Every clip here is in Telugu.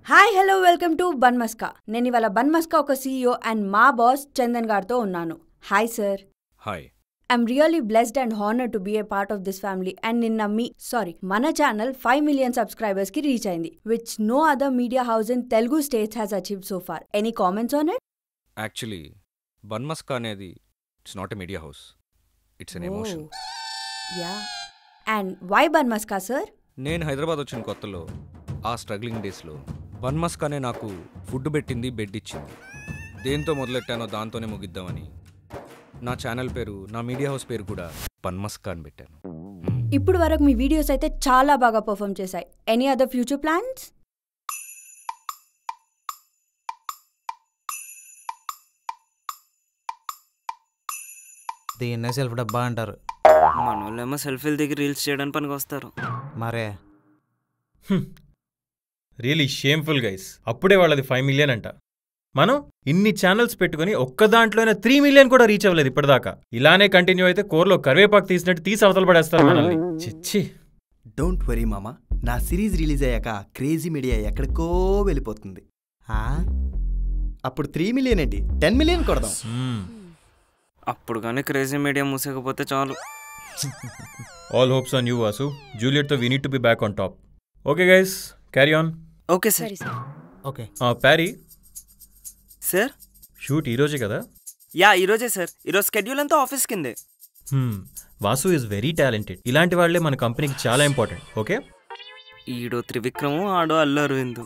Hi hello welcome to Bunmaska. నేను ఇవాళ బన్మస్కా ఒక CEO అండ్ మా బాస్ చందన్ గారితో ఉన్నాను. Hi sir. Hi. I'm really blessed and honoured to be a part of this family. And నిన్న మన ఛానల్ 5 million subscribers కి రీచ్ అయింది, which no other media house in Telugu states has achieved so far. Any comments on it? Actually Bunmaska అనేది it's not a media house, it's an emotion. Yeah. And why bun maska sir? నేను హైదరాబాద్ వచ్చిన కొత్తలో ఆ స్ట్రగ్లింగ్ డేస్లో బన్మస్కానే నాకు ఫుడ్ పెట్టింది, బెడ్ ఇచ్చింది. దేంతో మొదలెట్టానో దాంతోనే ముగిద్దామని నా ఛానల్ పేరు, నా మీడియా హౌస్ పేరు కూడా బన్మస్కా అని పెట్టాను. ఇప్పుడు వరకు మీ వీడియోస్ అయితే చాలా బాగా పర్ఫామ్ చేశాయి. Any other future plans? దీన్నే సెల్ఫ్ డబ్బా అంటారు. మన వాళ్ళేమో సెల్ఫీల దగ్గర రీల్స్ చేయడానికి పనికి వస్తారు. మరే రియలీ షేమ్ఫుల్ గైస్. అప్పుడే వాళ్ళది 5 million అంట. మనం ఇన్ని ఛానల్స్ పెట్టుకుని ఒక్క దాంట్లోనే 3 million కూడా రీచ్ అవ్వలేదు ఇప్పటిదాకా. ఇలానే కంటిన్యూ అయితే కూరలో కరివేపాకు తీసినట్టు తీసి అవతల పడేస్తారు మనల్ని. చిచ్చి. డోంట్ వరీ మామా, నా సిరీస్ రిలీజ్ అయ్యాక క్రేజీ మీడియా ఎక్కడికో వెళ్ళిపోతుంది. అప్పుడు 3 million ఏంటి, 10 million కొడదాం. అప్పుడు కానీ క్రేజీ మీడియా మూసేకపోతే చాలు. All hopes on you Vasu. Juliet తో we need to be back on top. Okay guys, carry on. Okay sir. Okay. ప్యారీ సార్, షూట్ ఈరోజే కదా? యా ఈరోజే సార్. ఈరోజు స్కెడ్యూల్ అంతా ఆఫీస్ కిందే. Vasu is very talented. ఇలాంటి వాళ్లే మన కంపెనీకి చాలా ఇంపార్టెంట్. ఓకే. ఈడో త్రివిక్రము, ఆడో అల్లు అరవింద్.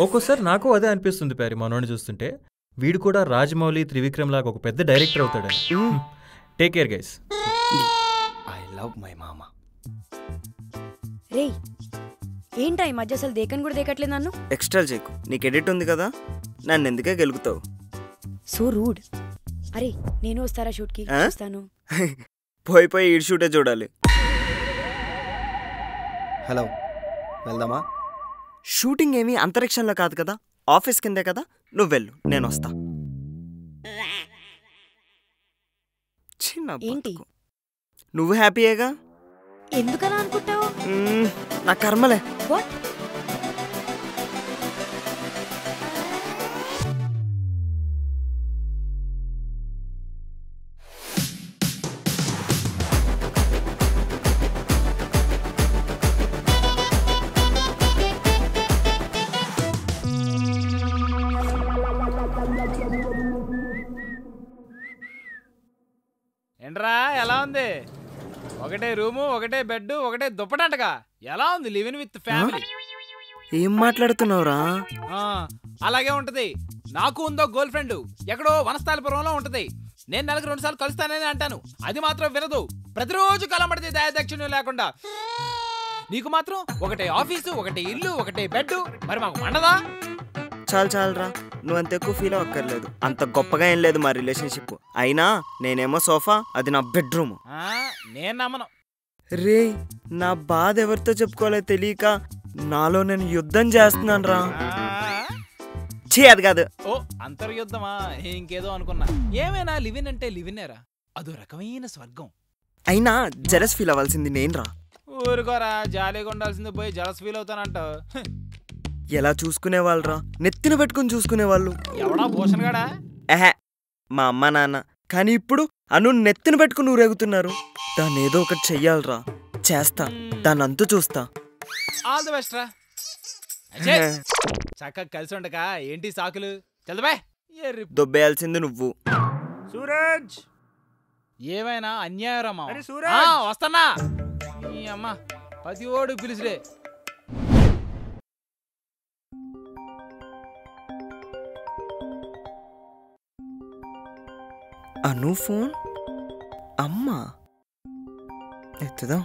ఒక్కోసారి నాకు అదే అనిపిస్తుంది ప్యారీ, మనోడిని చూస్తుంటే. వీడు కూడా రాజమౌళి, త్రివిక్రమ్ లాగా ఒక పెద్ద డైరెక్టర్ అవుతాడని. Take care guys. I love my మామా. రేయ్, ఏంటా ఈ మధ్య అసలు దేకని కూడా దేకట్లేదు నన్ను? ఎక్స్ట్రా చేయకు, నీకు ఎడిట్ ఉంది కదా, నన్ను ఎందుకే గెలుగుతావు? So rude. అరే నేను వస్తారా షూట్కి? వస్తాను. పోయి పోయి ఈడ్ షూటే చూడాలి. హలో, వెళ్దామా? షూటింగ్ ఏమీ అంతరిక్షంలో కాదు కదా, ఆఫీస్ కిందే కదా. నువ్వు వెళ్ళు, నేను వస్తా. చిన్న ఏంటి? నువ్వు హ్యాపీయేగా? ఎందుకలా అనుకుంటావు? నా కర్మలే. వాట్? ఏంట్రా ఎలా ఉంది? ఒకటే రూము, ఒకటే బెడ్, ఒకటే దుప్పటంటగా. ఎలా ఉంది లివింగ్ విత్ ఫ్యామిలీ? ఏం మాట్లాడుతున్నావురా? అలాగే ఉంటది. నాకు ఉందో గర్ల్ ఫ్రెండ్, ఎక్కడో వనస్థాలపురంలో ఉంటది. నేను నెలకు 2 సార్లు కలుస్తానని అంటాను, అది మాత్రం వినదు. ప్రతిరోజు కలమడితే దయాదక్షిణ్యం లేకుండా. నీకు మాత్రం ఒకటే ఆఫీసు, ఒకటే ఇల్లు, ఒకటే బెడ్. మరి మాకు మండదా? చాలు చాలురా, నువ్వు అంత ఎక్కువ ఫీల్ అవ్వక్కర్లేదు. అంత గొప్పగా ఏం లేదు మా రిలేషన్షిప్. అయినా నేనేమో సోఫా, అది నా బెడ్రూమ్. నేను నమ్మను. రే, నా బాధ ఎవరితో చెప్పుకోవాలో తెలియక నాలో నేను యుద్ధం చేస్తున్నాను రా. అది కాదు. ఓ అంతర్యుద్ధమా? ఇంకేదో అనుకున్నా. ఏమైనా లివిన్ అంటే లివినేరా, అదో రకమైన స్వర్గం. అయినా జలస్ ఫీల్ అవ్వాల్సింది నేను రా. ఊరుకోరా, జాలీగా ఉండాల్సింది పోయి జలస్ ఫీల్ అవుతానంట. ఎలా చూసుకునేవాళ్ళరా, నెత్తిన పెట్టుకుని చూసుకునేవాళ్ళు. ఎవడా భూషణ్? ఏహే, మా అమ్మ నాన్న. కానీ ఇప్పుడు అను నెత్తిన పెట్టుకుని ఊరేగుతున్నారు. దాన్ని ఏదో ఒకటి చెయ్యాలరా. చేస్తా, దాన్ని అంతు చూస్తా. ఆల్ ది బెస్ట్ రా. చక్కగా కలిసి ఉండక ఏంటి సాకులు? చదవే. దొబ్బేయాల్సింది నువ్వు. సూరజ్, ఏమైనా అన్యాయరమ్మా? వస్తానా? ఈ అమ్మ 10 ఓడు పిలుచుడే. అను ఫోన్. అమ్మా ఎత్తుదాం.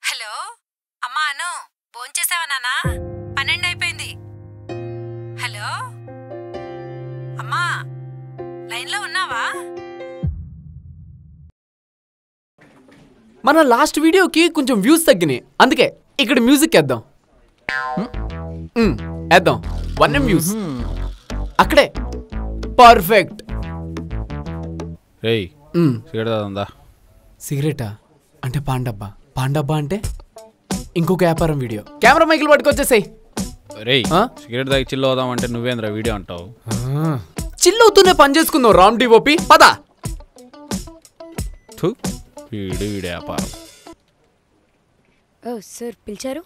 హలో అమ్మా, అను భోంచేసావా నాన్నా? 12 అయిపోయింది. హలో అమ్మా, లైన్లో ఉన్నావా? మన లాస్ట్ వీడియోకి కొంచెం వ్యూస్ తగ్గినాయి, అందుకే ఇక్కడ మ్యూజిక్ వేద్దాం. వేద్దాం 1M వ్యూస్ అక్కడే. పర్ఫెక్ట్. సిగరెట్ తాగుందా? సిగరెటా? అంటే పాండబ్బా. పాండబ్బా అంటే ఇంకొక వ్యాపారం వీడియో. కెమెరా మైకులు పట్టుకొచ్చేసాయి. రేయ్ సిగరెట్ తాగి చిల్ అవుదాం అంటే నువ్వేంద్రా వీడియో అంటావు? చిల్ అవుతూనే పని చేసుకుందాం రామ్ డిఓపి పద. వీడి వ్యాపారం. సార్ పిలిచారు?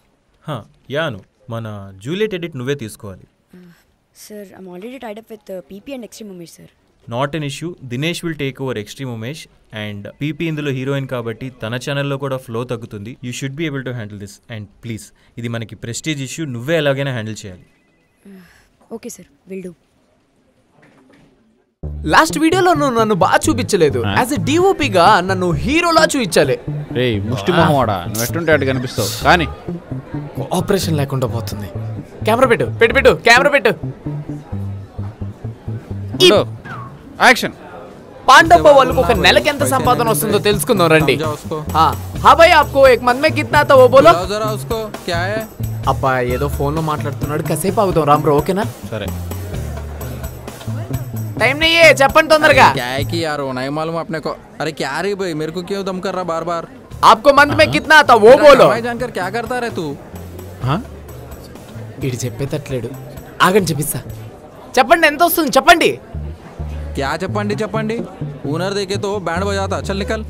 యాను మన జూలియట్ ఎడిట్ నువ్వే తీసుకోవాలి. Sir I'm already tied up with PP and extreme Umesh sir. Not an issue. Dinesh will take over extreme Umesh and PP ఇందులో హీరోయిన్ కాబట్టి తన ఛానల్లో కూడా ఫ్లో తగ్గుతుంది. You should be able to handle this and please ఇది మనకి ప్రెస్టీజ్ ఇష్యూ, నువ్వే ఎలాగైనా హ్యాండిల్ చేయాలి. Okay sir will do. Last వీడియోలో నువ్వు నన్ను బాగా చూపించలేదు. యాజ్ ఎ డిఓపిగా నన్ను హీరోలా చూపించాలి. రేయ్ ముష్టి మొహవాడా, నువ్వు ఎట్టుంటే అటు కనిపిస్తావు కానీ ఆపరేషన్ లేకుండా పోతుంది. కెమెరా పెట్టు పెట్టు పెట్టు కెమెరా పెట్టు. యాక్షన్. పాండవ వాళ్ళకు ఒక నెలకి ఎంత సంపాదన వస్తుందో తెలుసుకుందాం రండి. हाँ भाई आपको एक मन में कितना था वो बोलो जरा उसको क्या है. అబ్బా ఏదో ఫోన్ లో మాట్లాడుతున్నాడు, కాసేపు ఆగుదాం రామ్ బ్రో. ఓకేనా? సరే. टाइम नहीं है, చెప్పండి తొందరగా. क्या है कि यार वो नहीं मालूम अपने को. अरे क्या रे भाई, मेरे को क्यों दम कर रहा बार बार. आपको मंथ में कितना था वो बोलो. मैं जानकर क्या करता रे तू. हाँ ఇడి చెప్పేటట్లేడు. ఆగండి చెప్పిస్తా. చెప్పండి ఎంత వస్తుంది చెప్పండి. क्या చెప్పండి చెప్పండి. ఓనర్ देखे तो बैंड बजाता. चल निकल.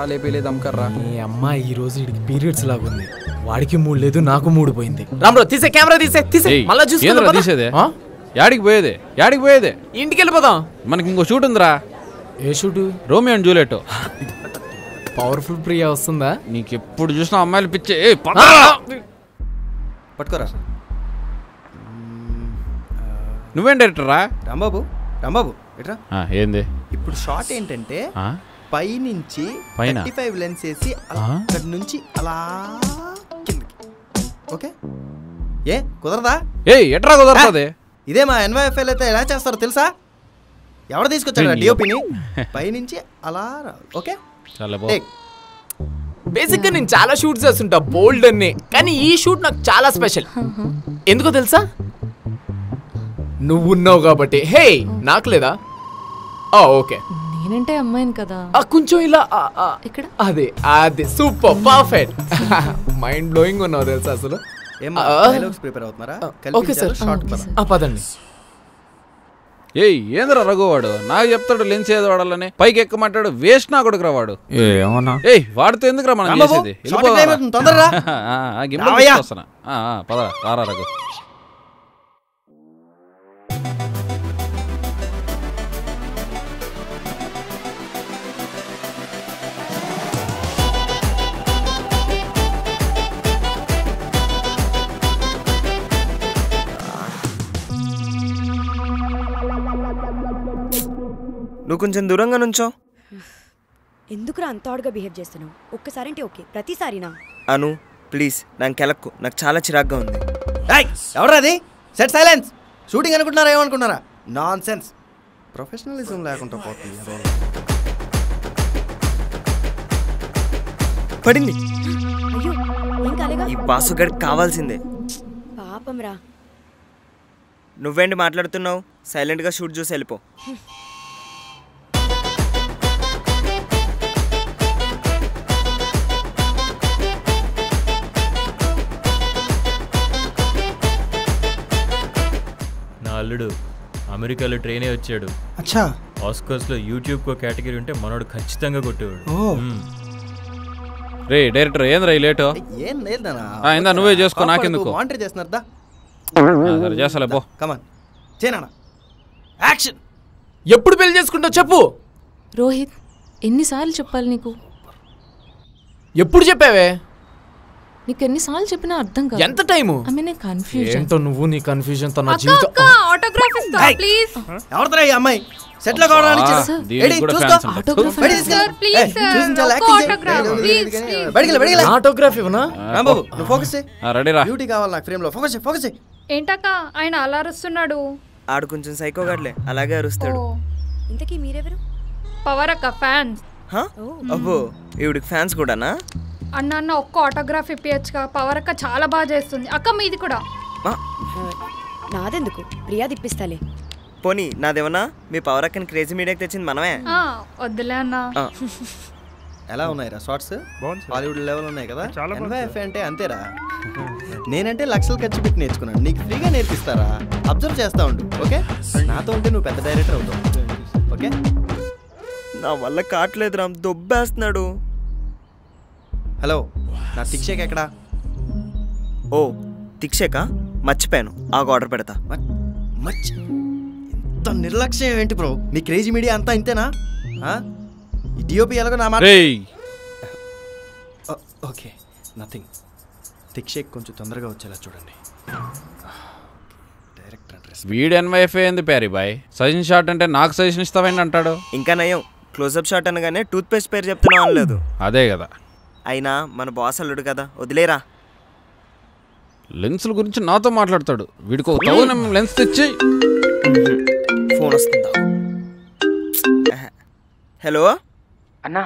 ले पीले दम कर रहा. ఈ అమ్మాయి ఈ రోజు ఇడికి పీరియడ్స్ లాగా ఉంది. వాడికి మూడు లేదు, నాకు మూడు పోయింది. రామ్ బ్రో తీసే కెమెరా తీసే మళ్ళా చూసుకుందాం. తీసేదే యాడికి పోయేదే ఇంటికి వెళ్ళిపోదాం. మనకి ఇంకో షూట్ ఉందిరా. ఏ shoot? Romeo and Juliet. Powerful Priya వస్తుందా? నీకు ఎప్పుడు చూసినా అమ్మాయిలు పిచ్చే. పట్టుకోరా. నువ్వేం డైరెక్టర్ రా? రాంబాబు ఎట్రా ఏంది ఇప్పుడు షార్ట్ ఏంటంటే పైనుంచి 35 లెన్స్ వేసి అక్కడి నుంచి అలా కిందకి. ఓకే ఏ కుదరదా? ఎట్రా కుదరదు? ఇదే మా ఎన్వైఎఫ్ఎల్ అయితే ఎలా చేస్తారో తెలుసా? ఎవరు తీసుకొచ్చాడు డిఓపిని? పైనుంచి అలా ఓకే. బేసిక్ గా నేను చాలా షూట్ చేస్తుంటా బోల్డ్ అన్ని, కానీ ఈ షూట్ నాకు చాలా స్పెషల్. ఎందుకో తెలుసా? నువ్వున్నావు కాబట్టి. హే నాకు లేదా? ఓకే నేనంటే అమ్మాయిని కదా. కొంచెం ఇలా ఇక్కడ అదే అదే సూపర్ పర్ఫెక్ట్. మైండ్ బ్లోయింగ్ ఉన్నావు తెలుసా అసలు. ప్రిపేర్ అవుతున్నారా? ఓకే సార్ పదండి. ఏంద్రా రఘువాడు నాకు చెప్తాడు లెన్స్ ఏదో వాడాలని, పైకి ఎక్కమంటాడు. వేస్ట్ నా కొడుకురా వాడు. వాడితో ఎందుకురా మనం చేసేది? పదరా రారా రఘు. నువ్వు కొంచెం దూరంగా నుంచో. ఎందుకురా అంత ఆడుగా బిహేవ్ చేస్తున్నావు? ఒక్కసారి అంటే ఓకే, ప్రతిసారినా? అను ప్లీజ్ నాకు కెలక్కు, నాకు చాలా చిరాగ్గా ఉంది. ఎవరా అది? Set silence. షూటింగ్ అనుకుంటున్నారా ఏమనుకుంటున్నారా? Non sense. ప్రొఫెషనలిజం లేకుండా పోతుంది. పడింది. అయ్యో ఏం కాలేగా? ఈ బాసుగడికి కావాల్సిందే. పాపం రా. నువ్వేంటి మాట్లాడుతున్నావు? సైలెంట్గా షూట్ చూసి వెళ్ళిపో. అల్లుడు అమెరికాలో ట్రైనే వచ్చాడు. అచ్చా ఆస్కర్స్ లో యూట్యూబ్ కో కేటగిరీ ఉంటే మనోడు ఖచ్చితంగా కొట్టేవాడు. రే డైరెక్టర్ ఏంద్రా ఈ లేటు? ఏం లేదనా, ఇందా నువ్వే చేసుకో, నాకెందుకు? మానిటర్ చేస్తున్నారా? సరే చేస్తాలే పో. కమాన్ చేనా యాక్షన్. ఎప్పుడు పెళ్లి చేసుకుంటావు చెప్పు. రోహిత్ ఎన్నిసార్లు చెప్పాలి నీకు? ఎప్పుడు చెప్పావే? నీకు ఎన్నిసార్లు చెప్పినా అర్థం కాదు. ఎంత టైము? I mean confusion. ఏంటో నువ్వు నీ కన్ఫ్యూజన్ తో నా జీవితం. అక్క ఆటోగ్రాఫ్ ఇస్తా ప్లీజ్. ఎవరితో ఈ అమ్మాయి సెట్ లో కావడానికి? దీనికి కూడా ఫ్యాన్స్ ఉంటారు. Autograph sir please sir autograph please బడిగల ఆటోగ్రాఫ్ ఇవ్వనా? రాంబాబు నువ్వు ఫోకస్ చేయి. రెడీ రా. బ్యూటీ కావాలి నాకు ఫ్రేమ్ లో. ఫోకస్ చేయి. ఏంటక్క ఆయన అలా అరుస్తున్నాడు? ఆడు కొంచెం సైకోగాడ్లే, అలాగే అరుస్తాడు. ఇంతకీ మీరెవరు? పవర్ అక్క ఫ్యాన్స్. అబ్బో ఈవిడికి ఫ్యాన్స్ కూడానా? అన్న ఒక్క ఆటోగ్రాఫ్ ఇప్పియచ్చుగా, పవర్ అక్క చాలా బాగా చేస్తుంది. అక్క మీది కూడా. నాదెందుకు, ప్రియా తిప్పిస్తాలే. పోనీ నాదేమన్నా? మీ పవర్ అక్కని క్రేజీ మీడియాకి తెచ్చింది మనమే. వద్దులే అన్న. ఎలా ఉన్నాయిరా షార్ట్స్? హాలీవుడ్ లెవెల్ ఉన్నాయి కదా. ఎన్వైఎఫ్ అంటే అంతేరా. నేనంటే లక్షలు ఖర్చు పెట్టి నేర్చుకున్నాను, నీకు ఫ్రీగా నేర్పిస్తారా? అబ్జర్వ్ చేస్తా ఉండు, ఓకే? నాతో ఉంటే నువ్వు పెద్ద డైరెక్టర్ అవుతావు, ఓకే? నా వల్ల కావట్లేదు రామ్, దొబ్బేస్తున్నాడు. హలో, నా తిక్షేక్ ఎక్కడా? ఓ తిక్షేకా, మర్చిపోయాను. ఆర్డర్ పెడతా. ఇంత నిర్లక్ష్యం ఏంటి బ్రో? మీ క్రేజీ మీడియా అంతా ఇంతేనా? ఈ డిఓపి ఎలాగో నా మాట. Okay, nothing. తిక్షేక్ కొంచెం తొందరగా వచ్చేలా చూడండి. Director address. వీడు ఎన్వైఎఫ్ ఏంది ప్యారీ బాయ్? సజెషన్ షాట్ అంటే నాకు సజెషన్ ఇస్తావేంటి అంటాడు. ఇంకా నయం, క్లోజప్ షాట్ అనగానే టూత్ పేస్ట్ పేరు చెప్తున్నావు అనలేదు. అదే కదా. అయినా మన బాస్ అల్లుడు కదా, వదిలేరా. లెన్సుల గురించి నాతో మాట్లాడతాడు. వీడికి ఒక 1000 లెన్స్ తెచ్చి. ఫోన్ వస్తుందా? హలో అన్నా.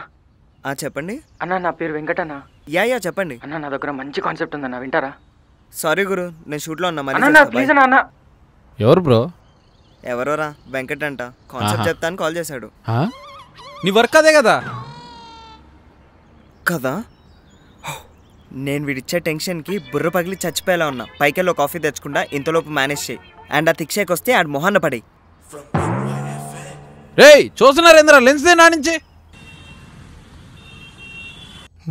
చెప్పండి అన్నా, నా పేరు వెంకటన్న. యా చెప్పండి అన్నా, నా దగ్గర మంచి కాన్సెప్ట్ ఉందన్న, వింటారా? సారీ గురు, నేను షూట్లో ఉన్నా. ప్లీజ్ అన్న. ఎవరు బ్రో? ఎవరోరా? వెంకట్ అంట. కాన్సెప్ట్ చెప్తాను కాల్ చేశాడు. నీ వర్క్ అదే కదా కదా. నేను వీడిచ్చే టెన్షన్కి బుర్ర పగిలి చచ్చిపోయేలా ఉన్నా. పైకెళ్ళో కాఫీ తెచ్చుకుంటా, ఇంతలోపు మేనేజ్ చేయి. అండ్ ఆ తిక్షేకి వస్తే ఆడు మొహాన్న పడి. రేయ్ చూస్తున్నారేంద్రా, లెన్స్ దే నా నుంచి.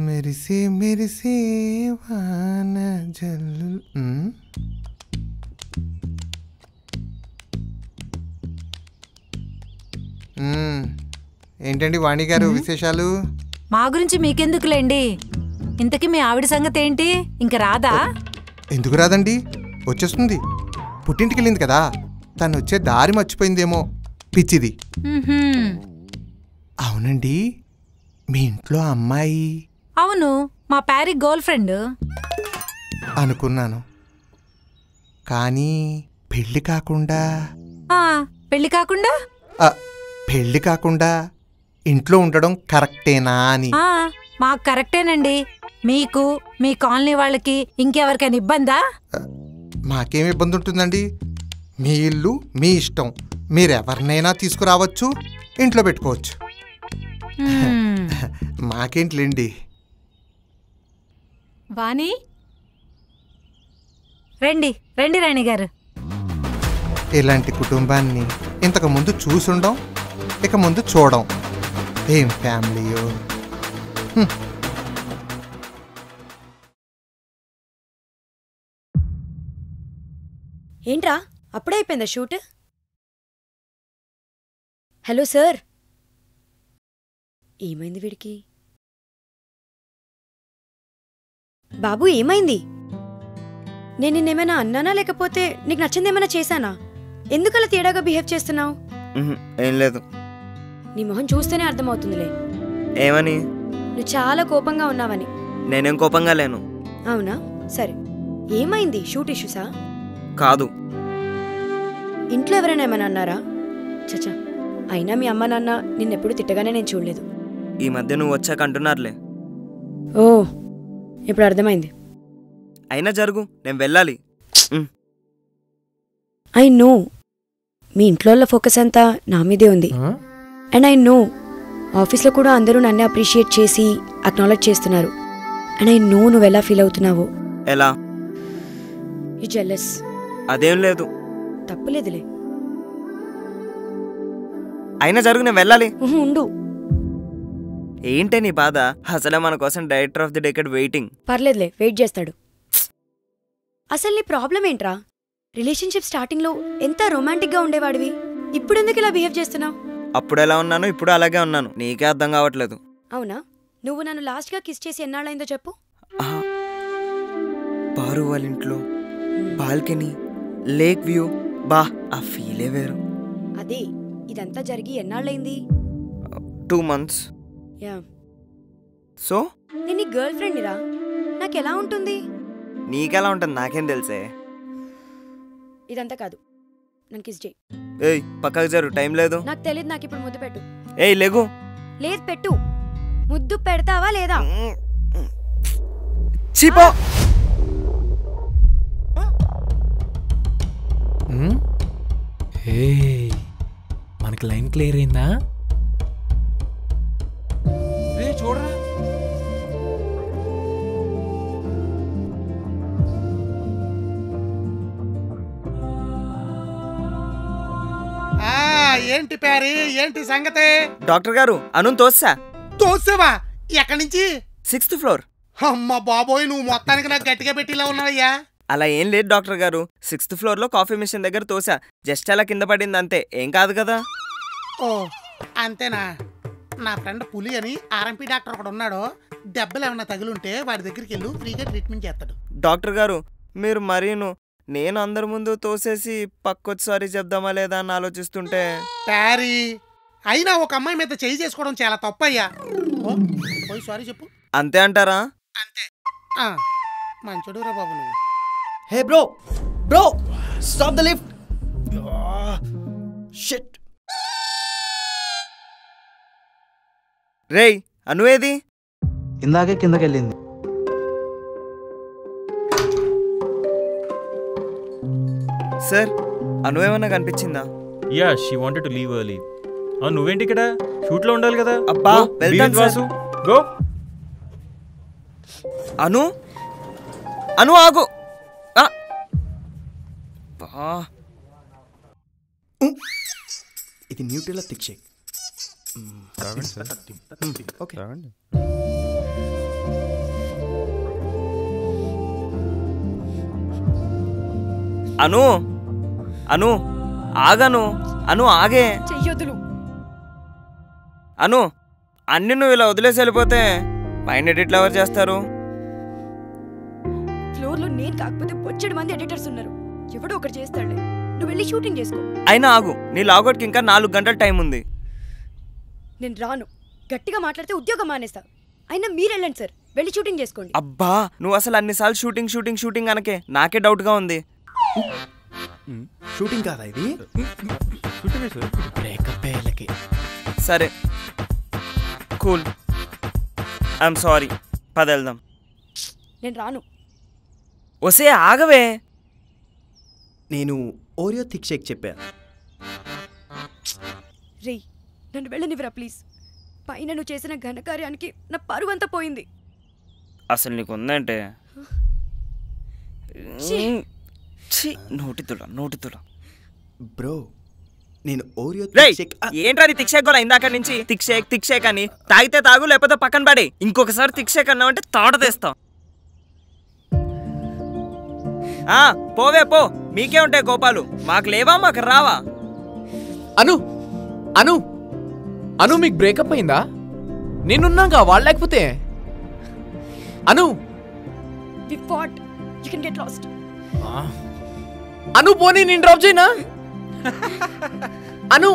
మెరిసే మెరిసే వాన జల్లు. ఏంటండి వాణి గారు విశేషాలు? మా గురించి మీకెందుకులేండి, ఇంతకీ మీ ఆవిడ సంగతి ఏంటి? ఇంక రాదా? ఎందుకు రాదండి, వచ్చేస్తుంది. పుట్టింటికి వెళ్ళింది కదా, తను వచ్చే దారి మర్చిపోయిందేమో, పిచ్చిది. అవునండి, మీ ఇంట్లో అమ్మాయి? అవును, మా ప్యారీ గర్ల్ ఫ్రెండ్. అనుకున్నాను, కానీ పెళ్లి కాకుండా. పెళ్లి కాకుండా? పెళ్లి కాకుండా ఇంట్లో ఉండడం కరెక్టేనా అని. మాకు కరెక్టేనండి. మీకు, మీ కాలనీ వాళ్ళకి, ఇంకెవరికైనా ఇబ్బందా? మాకేం ఇబ్బంది ఉంటుందండి? మీ ఇల్లు మీ ఇష్టం, మీరెవరినైనా తీసుకురావచ్చు, ఇంట్లో పెట్టుకోవచ్చు. మాకేంటిలేండి. వాణి, రండి రండి రాణి గారు. ఇలాంటి కుటుంబాన్ని ఇంతకు ముందు చూసుండం, ఇక ముందు చూడం. ఏం ఫ్యామిలీయో. ఏంట్రా, అప్పుడే అయిపోయిందా షూట్? హలో సార్, ఏమైంది వీడికి? బాబు ఏమైంది? నేను నిన్నేమైనా అన్నానా, లేకపోతే నీకు నచ్చింది ఏమైనా చేశానా? ఎందుకలా తేడాగా బిహేవ్ చేస్తున్నావు? ఏం లేదు. నీ మొహం చూస్తేనే అర్థమవుతుందిలే. ఏమని? నువ్వు చాలా కోపంగా ఉన్నావని. నేనేం కోపంగా లేను. అవునా? సరే, ఏమైంది? షూట్ ఇష్యూసా? కాదు. ఇంట్లో ఎవరైనా ఏమైనా అన్నారా? చచ్చా, అయినా మీ అమ్మ నాన్న నిన్నెప్పుడు తిట్టగానే నేను చూడలేదు. ఈ మధ్య నువ్వు వచ్చాక అంటున్నారులే. ఓ, ఇప్పుడు అర్థమైంది. అయినా జరుగు, నేను వెళ్ళాలి. ఐ నో, మీ ఇంట్లో వాళ్ళ ఫోకస్ అంతా నా మీదే ఉంది. అండ్ ఐ నో, ఆఫీస్లో కూడా అందరూ నన్ను అప్రిషియేట్ చేసి అక్నాలెడ్జ్ చేస్తున్నారు. అండ్ ఐ నో నువ్వు ఎలా ఫీల్ అవుతున్నావో. ఎలా? You jealous. అదేం లేదు. తప్పులేదులే. అయినా జరుగు, నేను వెళ్ళాలి. ఉండు. ఏంటే నీ బాధ? అసలే మన కోసం director of the decade waiting. పర్లేదులే, వెయిట్ చేస్తాడు. అసలు నీ ప్రాబ్లం ఏంట్రా? రిలేషన్షిప్ స్టార్టింగ్లో ఎంత రొమాంటిక్గా ఉండేవాడివి, ఇప్పుడు ఎందుకు ఇలా బిహేవ్ చేస్తున్నావు? అప్పుడు ఎలా ఉన్నాను, ఇప్పుడు అలాగే ఉన్నాను. నీకే అర్థం కావట్లేదు. అవునా? నువ్వు నన్ను లాస్ట్గా కిస్ చేసి ఎన్నాళ్ళైందో చెప్పు. పారు వాళ్ళ ఇంట్లో బాల్కనీ, లేక్ వ్యూ, బా ఆ ఫీలే వేరు. అదే, ఇదంతా జరిగి ఎన్నాళ్ళైంది? 2 months. యా. సో నేను నీ గర్ల్ ఫ్రెండ్ రా, నాకెలా ఉంటుంది? నీకెలా ఉంటుంది నాకేం తెలుసే. ఇదంతా కాదు, నన్ను కిస్ చేయి. ఏయ్ పక్కకు జరు, టైం లేదు. నాకు తెలియదు, నాకు ఇప్పుడు ముద్దు పెట్టు. ఏయ్ లేగు. లేదు, పెట్టు. ముద్దు పెడతావా లేదా? చీపో. మనకి లైన్ క్లియర్ అయిందా? చూడరా, ఏంటి ప్యారీ, ఏంటి సంగతి? డాక్టర్ గారు అను తోసేవా? ఎక్కడి నుంచి? 6th floor. అమ్మ బాబోయ్, నువ్వు మొత్తానికి నాకు గట్టిగా పెట్టిలా ఉన్నావయ్యా. అలా ఏం లేదు డాక్టర్ గారు, 6th ఫ్లోర్ లో కాఫీ మిషన్ దగ్గర తోసా, జస్ట్ అలా కింద పడింది అంతే, ఏం కాదు కదా. ఓ అంతేనా? నా ఫ్రెండ్ పులి అని ఆర్ఎంపీ డాక్టర్ ఒకడు ఉన్నాడు, దెబ్బలు ఏమన్నా తగులుంటే వాడి దగ్గరికి వెళ్ళు, ఫ్రీగా ట్రీట్మెంట్ చేస్తాడు. డాక్టర్ గారు మీరు మరీను, నేను అందరి ముందు తోసేసి పక్కొచ్చి సారీ చెప్దామా లేదా అని ఆలోచిస్తుంటే. ప్యారీ, అయినా ఒక అమ్మాయి మీద చేయి చేసుకోవడం చాలా తప్పయ్యా. పోయి సారీ చెప్పు. అంతే అంటారా? అంతే. మంచుడు రా బాబు నువ్వు. హే bro, bro stop the lift. Shit. రేయ్ అను ఏది? ఇందాకే కిందకెళ్ళింది. సార్ అను ఏమన్నా కనిపించిందా? Yeah, she wanted to leave early. నువ్వేంటి ఇక్కడ? షూట్ లో ఉండాలి కదా. అబ్బా వెళ్తాను వాసు, గో. అను అను ఆగు. ఇది న్యూట్రిలా థిక్ షేక్. ఓకే. అను అను ఆగను, అను ఆగే. చెయ్యొద్దులు. అను అన్ని నువ్వు ఇలా వదిలేసి వెళ్ళిపోతే పైన ఎడిట్లు ఎవరు చేస్తారు? ఫ్లోర్ లో నేను కాకపోతే బొచ్చెడు మంది ఎడిటర్స్ ఉన్నారు, ఎవడో ఒకటి చేస్తాడులే. నువ్వు వెళ్ళి షూటింగ్ చేసుకో. అయినా ఆగు, నీ లాగౌట్కి ఇంకా 4 గంటల టైం ఉంది. నేను రాను. గట్టిగా మాట్లాడితే ఉద్యోగం మానేస్తా. అయినా మీరు వెళ్ళండి సార్, వెళ్ళి షూటింగ్ చేసుకోండి. అబ్బా నువ్వు అసలు అన్నిసార్లు షూటింగ్ షూటింగ్ షూటింగ్ అనకే నాకే డౌట్గా ఉంది. షూటింగ్ కాదా ఇది? సరే కూల్, ఐఎమ్ సారీ, పదెళ్దాం. నేను రాను. వసే ఆగవే. నేను ఓరియో థిక్ షేక్ చెప్పా. రే నన్ను వెళ్ళనివ్వరా ప్లీజ్. పైన నువ్వు చేసిన ఘనకార్యానికి నా పరువంతా పోయింది. అసలు నీకు ఉందంటే నోటితుడా బ్రో, నేను ఓరియో ఏంట్రా థిక్ షేక్ కూడా ఇందాక నుంచి థిక్ షేక్ అని. తాగితే తాగు, లేకపోతే పక్కన పడి. ఇంకొకసారి థిక్ షేక్ అన్నావంటే తాట తెస్తాం. పోవే పో, మీకే ఉంటాయి కోపాలు, మాకు లేవా? మాకు రావా? అను అను అను మీకు బ్రేకప్ అయిందా? నేనున్నాగా, వాళ్ళు లేకపోతే. అను We fought. You can get lost. అను పోనీ నేను డ్రాప్ చేయనా? అను